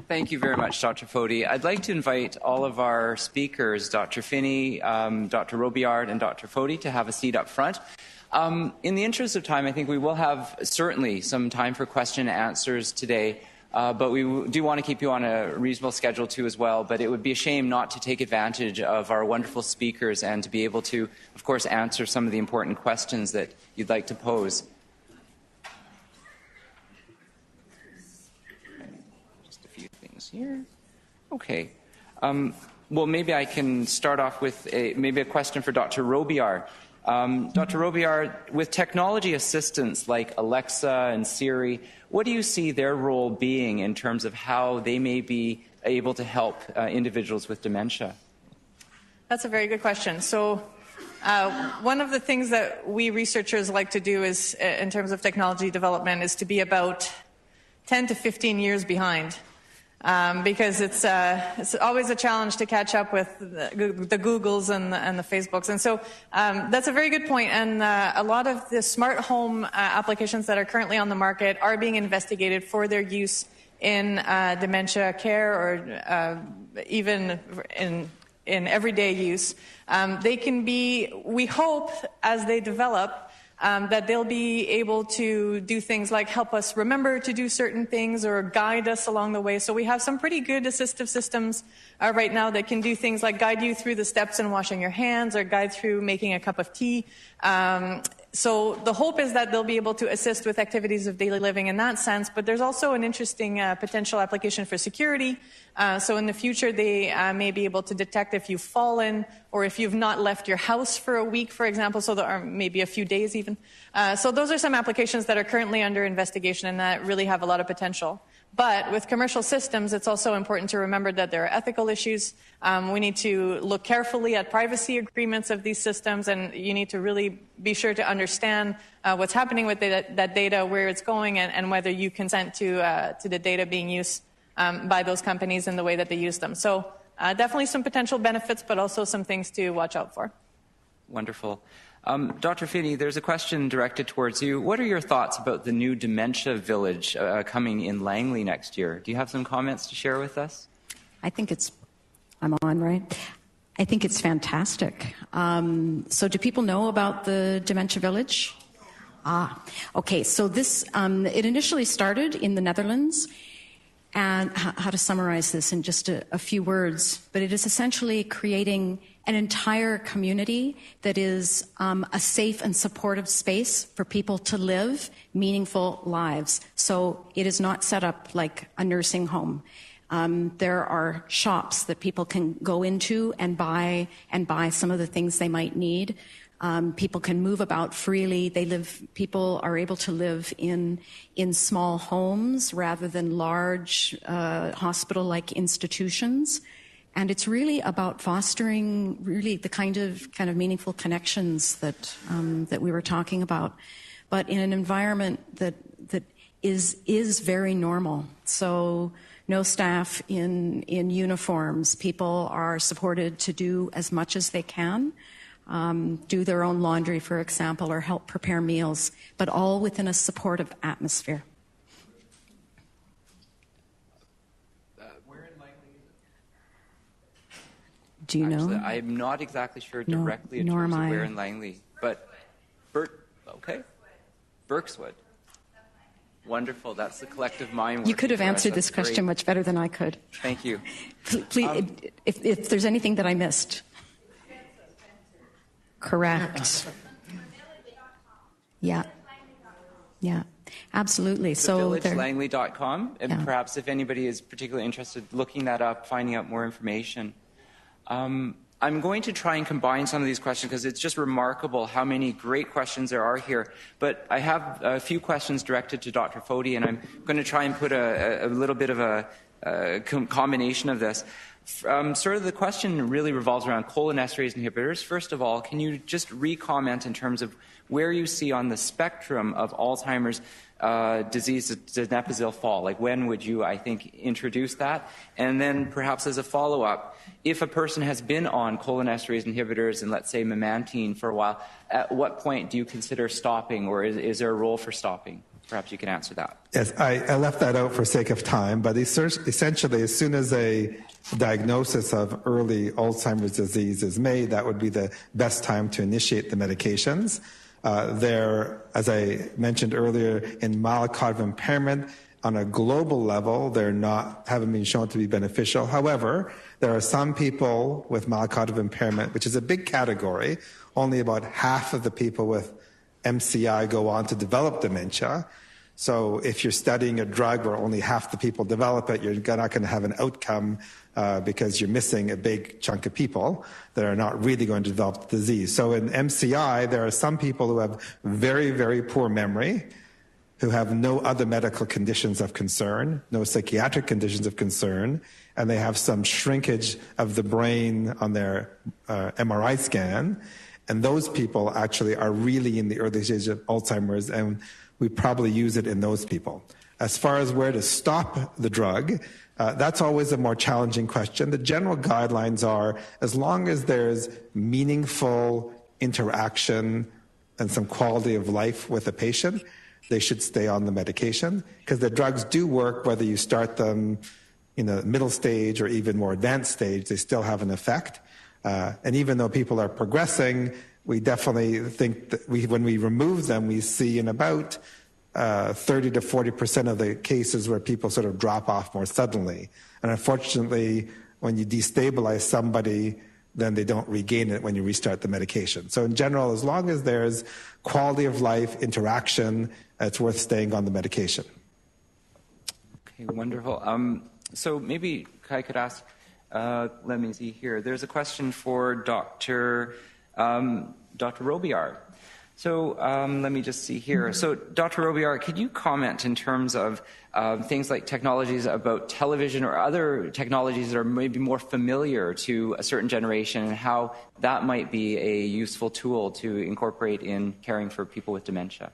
Thank you very much, Dr. Foti. I'd like to invite all of our speakers, Dr. Phinney, Dr. Robillard, and Dr. Foti, to have a seat up front. In the interest of time, I think we will have certainly some time for question and answers today, but we do want to keep you on a reasonable schedule too as well. But it would be a shame not to take advantage of our wonderful speakers and to be able to, of course, answer some of the important questions that you'd like to pose. Here. Okay. Well, maybe I can start off with maybe a question for Dr. Robillard. Dr. Robillard, with technology assistants like Alexa and Siri, what do you see their role being in terms of how they may be able to help individuals with dementia? That's a very good question. So one of the things that we researchers like to do is, in terms of technology development, is to be about 10 to 15 years behind. Because it's always a challenge to catch up with the Googles and the Facebooks. And so that's a very good point. And a lot of the smart home applications that are currently on the market are being investigated for their use in dementia care or even in everyday use. They can be, we hope, as they develop, that they'll be able to do things like help us remember to do certain things or guide us along the way. So we have some pretty good assistive systems right now that can do things like guide you through the steps in washing your hands or guide through making a cup of tea. So the hope is that they'll be able to assist with activities of daily living in that sense, but there's also an interesting potential application for security. So in the future, they may be able to detect if you've fallen or if you've not left your house for a week, for example, so there are maybe a few days even. So those are some applications that are currently under investigation and that really have a lot of potential. But with commercial systems, it's also important to remember that there are ethical issues. We need to look carefully at privacy agreements of these systems, and you need to really be sure to understand what's happening with that data, where it's going, and whether you consent to the data being used by those companies in the way that they use them. So definitely some potential benefits, but also some things to watch out for. Wonderful. Dr. Phinney, there's a question directed towards you. What are your thoughts about the new dementia village coming in Langley next year? Do you have some comments to share with us? I think it's, I'm on, right? I think it's fantastic. So do people know about the dementia village? Okay, so this, it initially started in the Netherlands. And how to summarize this in just a few words, but it is essentially creating an entire community that is a safe and supportive space for people to live meaningful lives. So it is not set up like a nursing home. There are shops that people can go into and buy some of the things they might need. People can move about freely. People are able to live in small homes rather than large hospital-like institutions. And it's really about fostering really the kind of meaningful connections that we were talking about, but in an environment that is very normal. So no staff in uniforms. People are supported to do as much as they can. Do their own laundry, for example, or help prepare meals, but all within a supportive atmosphere. Where in Langley is it? Do you know? I'm not exactly sure directly in terms of where in Langley, but okay, Berkswood. Wonderful. That's the collective mind. You could have answered this question much better than I could. Thank you. Please, if there's anything that I missed. Correct. Yeah. Absolutely. So villagelangley.com, and perhaps if anybody is particularly interested, looking that up, finding out more information. I'm going to try and combine some of these questions because it's just remarkable how many great questions there are here. But I have a few questions directed to Dr. Foti, and I'm going to try and put a little bit of a combination of this. Sort of the question really revolves around cholinesterase inhibitors. First of all, can you just re-comment in terms of where you see on the spectrum of Alzheimer's disease donepezil fall? Like when would you, I think, introduce that? And then perhaps as a follow-up, if a person has been on cholinesterase inhibitors and let's say memantine for a while, at what point do you consider stopping, or is there a role for stopping? Perhaps you can answer that. Yes, I left that out for sake of time, but essentially, as soon as a diagnosis of early Alzheimer's disease is made, that would be the best time to initiate the medications. As I mentioned earlier, in mild cognitive impairment, on a global level, haven't been shown to be beneficial. However, there are some people with mild cognitive impairment, which is a big category. Only about half of the people with MCI go on to develop dementia. So if you're studying a drug where only half the people develop it, you're not going to have an outcome because you're missing a big chunk of people that are not really going to develop the disease. So in MCI, there are some people who have very, very poor memory, who have no other medical conditions of concern, no psychiatric conditions of concern, and they have some shrinkage of the brain on their MRI scan. And those people actually are really in the early stage of Alzheimer's, and we probably use it in those people. As far as where to stop the drug, that's always a more challenging question. The general guidelines are, as long as there's meaningful interaction and some quality of life with the patient, they should stay on the medication, because the drugs do work whether you start them in a middle stage or even more advanced stage. They still have an effect. And even though people are progressing, we definitely think that when we remove them, we see in about 30 to 40% of the cases where people sort of drop off more suddenly. And unfortunately, when you destabilize somebody, then they don't regain it when you restart the medication. So in general, as long as there's quality of life, interaction, it's worth staying on the medication. Okay, wonderful. So maybe I could ask, let me see here. There's a question for Dr. Robillard. So let me just see here. So Dr. Robillard, could you comment in terms of things like technologies about television or other technologies that are maybe more familiar to a certain generation, and how that might be a useful tool to incorporate in caring for people with dementia?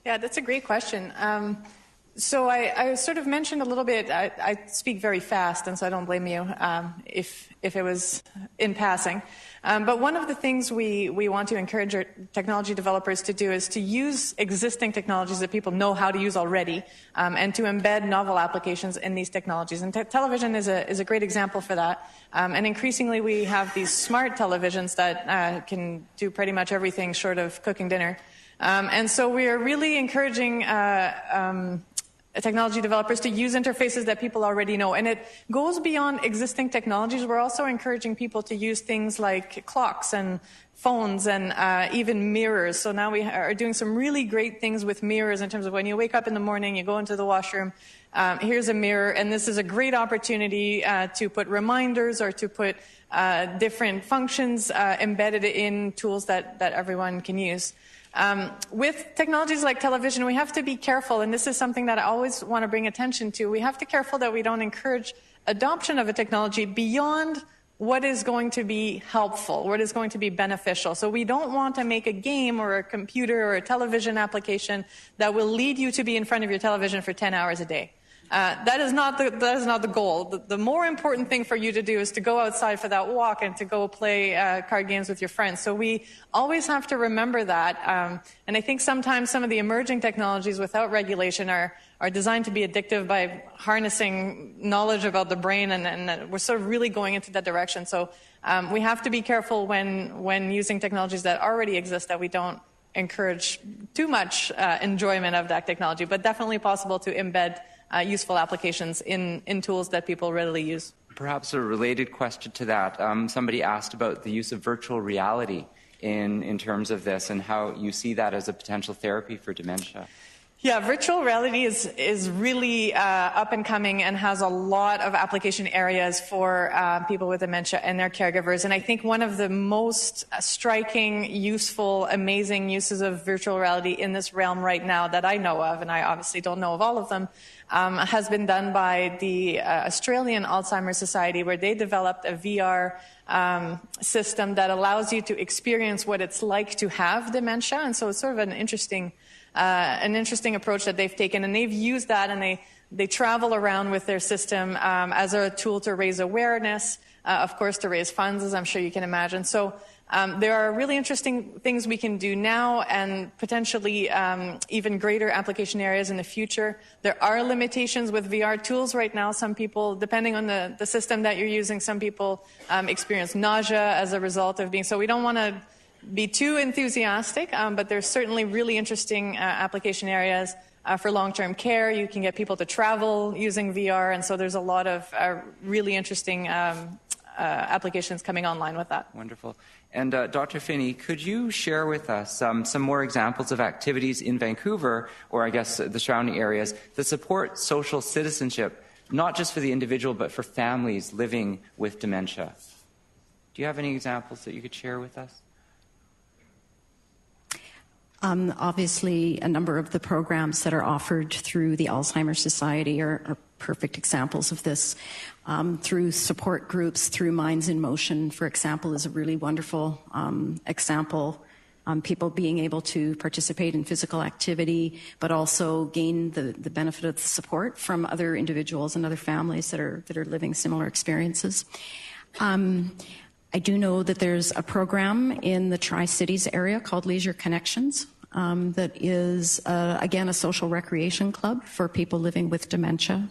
Yeah, that's a great question. So I sort of mentioned a little bit, I speak very fast, and so I don't blame you if it was in passing. But one of the things we want to encourage our technology developers to do is to use existing technologies that people know how to use already, and to embed novel applications in these technologies. And television is a great example for that. And increasingly we have these smart televisions that can do pretty much everything short of cooking dinner. And so we are really encouraging technology developers to use interfaces that people already know. And it goes beyond existing technologies. We're also encouraging people to use things like clocks and phones and even mirrors. So now we are doing some really great things with mirrors in terms of when you wake up in the morning, you go into the washroom, here's a mirror, and this is a great opportunity to put reminders or to put different functions embedded in tools that everyone can use. With technologies like television, we have to be careful, and this is something that I always want to bring attention to. We have to be careful that we don't encourage adoption of a technology beyond what is going to be helpful, what is going to be beneficial. So we don't want to make a game or a computer or a television application that will lead you to be in front of your television for 10 hours a day. That is not the goal. The more important thing for you to do is to go outside for that walk and to go play card games with your friends. So we always have to remember that. And I think sometimes some of the emerging technologies without regulation are designed to be addictive by harnessing knowledge about the brain, and we're sort of really going into that direction. So we have to be careful when using technologies that already exist, that we don't encourage too much enjoyment of that technology, but definitely possible to embed useful applications in tools that people readily use. Perhaps a related question to that. Somebody asked about the use of virtual reality in terms of this, and how you see that as a potential therapy for dementia. Yeah, virtual reality is really up and coming and has a lot of application areas for people with dementia and their caregivers. And I think one of the most striking, useful, amazing uses of virtual reality in this realm right now that I know of, and I obviously don't know of all of them, has been done by the Australian Alzheimer's Society, where they developed a VR system that allows you to experience what it's like to have dementia. And so it's sort of an interesting approach that they've taken, and they've used that, and They travel around with their system as a tool to raise awareness, of course, to raise funds, as I'm sure you can imagine. So there are really interesting things we can do now and potentially even greater application areas in the future. There are limitations with VR tools right now. Some people, depending on the system that you're using, some people experience nausea as a result of being, so we don't want to be too enthusiastic, but there's certainly really interesting application areas for long-term care. You can get people to travel using VR, and so there's a lot of really interesting applications coming online with that. Wonderful. And Dr. Phinney, could you share with us some more examples of activities in Vancouver, or I guess the surrounding areas, that support social citizenship, not just for the individual, but for families living with dementia? Do you have any examples that you could share with us? Obviously, a number of the programs that are offered through the Alzheimer's Society are perfect examples of this. Through support groups, through Minds in Motion, for example, is a really wonderful example. People being able to participate in physical activity, but also gain the benefit of the support from other individuals and other families that are living similar experiences. I do know that there's a program in the Tri-Cities area called Leisure Connections that is, again, a social recreation club for people living with dementia.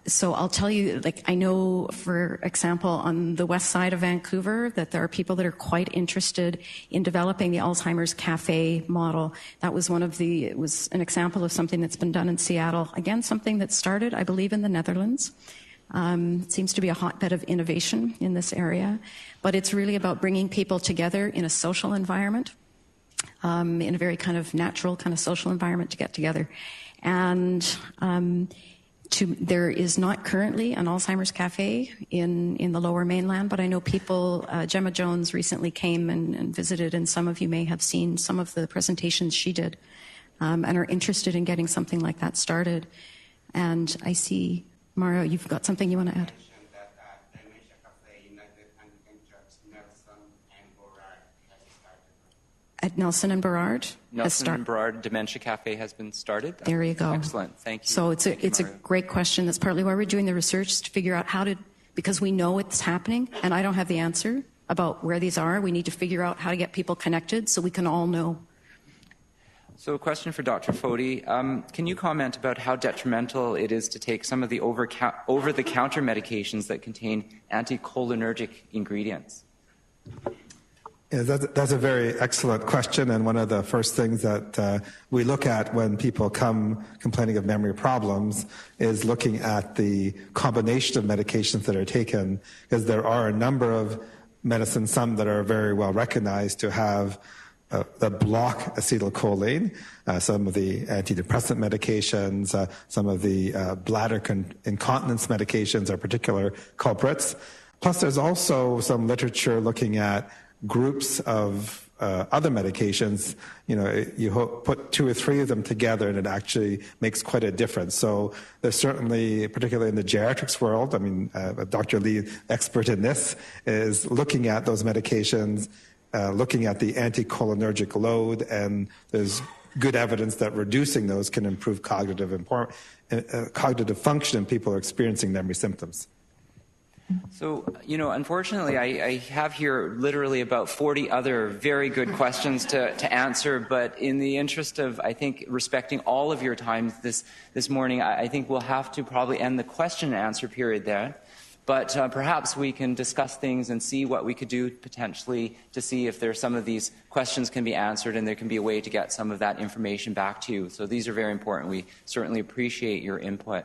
So I'll tell you, like, I know, for example, on the west side of Vancouver, that there are people that are quite interested in developing the Alzheimer's Cafe model. That was it was an example of something that's been done in Seattle. Again, something that started, I believe, in the Netherlands. It seems to be a hotbed of innovation in this area. But it's really about bringing people together in a social environment, in a very kind of natural, kind of social environment to get together. And there is not currently an Alzheimer's Cafe in the Lower Mainland, but I know people, Gemma Jones recently came and visited, and some of you may have seen some of the presentations she did and are interested in getting something like that started. And I see, Mario, you've got something you want to add? At Nelson and Burrard? Nelson and Burrard Dementia Cafe has been started. There you go. Excellent. Thank you. So it's a great question. That's partly why we're doing the research, to figure out because we know it's happening, and I don't have the answer about where these are. We need to figure out how to get people connected so we can all know. So a question for Dr. Foti. Can you comment about how detrimental it is to take some of the over-the-counter medications that contain anticholinergic ingredients? Yeah, that's a very excellent question, and one of the first things that we look at when people come complaining of memory problems is looking at the combination of medications that are taken, because there are a number of medicines, some that are very well recognized to have that block acetylcholine, some of the antidepressant medications, some of the bladder incontinence medications are particular culprits. Plus, there's also some literature looking at groups of other medications. You know, you put 2 or 3 of them together and it actually makes quite a difference. So there's certainly, particularly in the geriatrics world, I mean, Dr. Lee, expert in this, is looking at those medications, looking at the anticholinergic load, and there's good evidence that reducing those can improve cognitive function in people who are experiencing memory symptoms. So, you know, unfortunately, I have here literally about 40 other very good questions to answer, but in the interest of, I think, respecting all of your time this morning, I think we'll have to probably end the question and answer period there. But perhaps we can discuss things and see what we could do potentially to see if some of these questions can be answered and there can be a way to get some of that information back to you. So these are very important. We certainly appreciate your input.